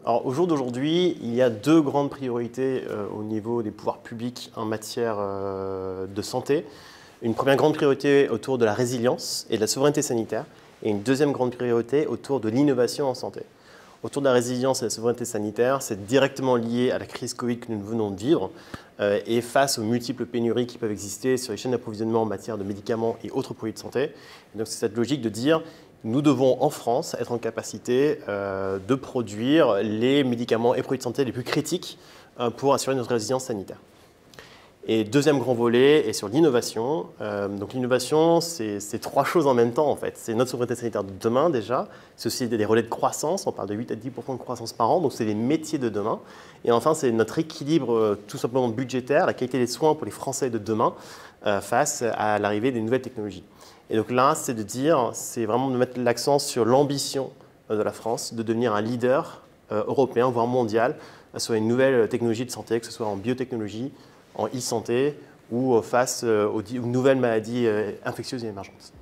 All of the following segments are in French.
Alors, au jour d'aujourd'hui, il y a deux grandes priorités au niveau des pouvoirs publics en matière de santé. Une première grande priorité autour de la résilience et de la souveraineté sanitaire, et une deuxième grande priorité autour de l'innovation en santé. Autour de la résilience et de la souveraineté sanitaire, c'est directement lié à la crise Covid que nous venons de vivre et face aux multiples pénuries qui peuvent exister sur les chaînes d'approvisionnement en matière de médicaments et autres produits de santé. Et donc c'est cette logique de dire nous devons en France être en capacité de produire les médicaments et produits de santé les plus critiques pour assurer notre résilience sanitaire. Et deuxième grand volet est sur l'innovation. Donc l'innovation, c'est trois choses en même temps en fait. C'est notre souveraineté sanitaire de demain déjà, c'est aussi des relais de croissance, on parle de 8 à 10% de croissance par an, donc c'est les métiers de demain. Et enfin, c'est notre équilibre tout simplement budgétaire, la qualité des soins pour les Français de demain face à l'arrivée des nouvelles technologies. Et donc là, c'est de dire, c'est vraiment de mettre l'accent sur l'ambition de la France de devenir un leader européen, voire mondial, sur les nouvelles technologies de santé, que ce soit en biotechnologie, en e-santé ou face aux nouvelles maladies infectieuses et émergentes.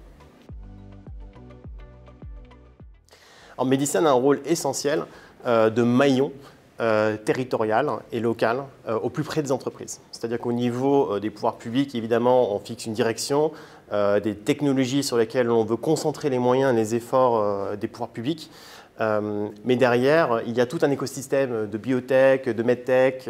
Alors, Medicine a un rôle essentiel de maillon territorial et local au plus près des entreprises. C'est-à-dire qu'au niveau des pouvoirs publics, évidemment, on fixe une direction, des technologies sur lesquelles on veut concentrer les moyens et les efforts des pouvoirs publics. Mais derrière, il y a tout un écosystème de biotech, de medtech,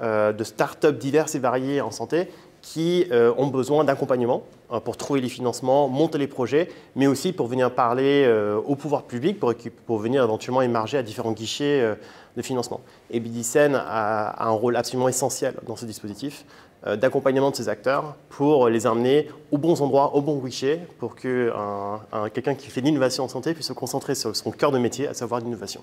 de start-up diverses et variées en santé qui ont besoin d'accompagnement pour trouver les financements, monter les projets, mais aussi pour venir parler au pouvoir public, pour venir éventuellement émarger à différents guichets de financement. Et Medicine a un rôle absolument essentiel dans ce dispositif d'accompagnement de ces acteurs pour les amener aux bons endroits, au bon guichet, pour que quelqu'un qui fait de l'innovation en santé puisse se concentrer sur son cœur de métier, à savoir l'innovation.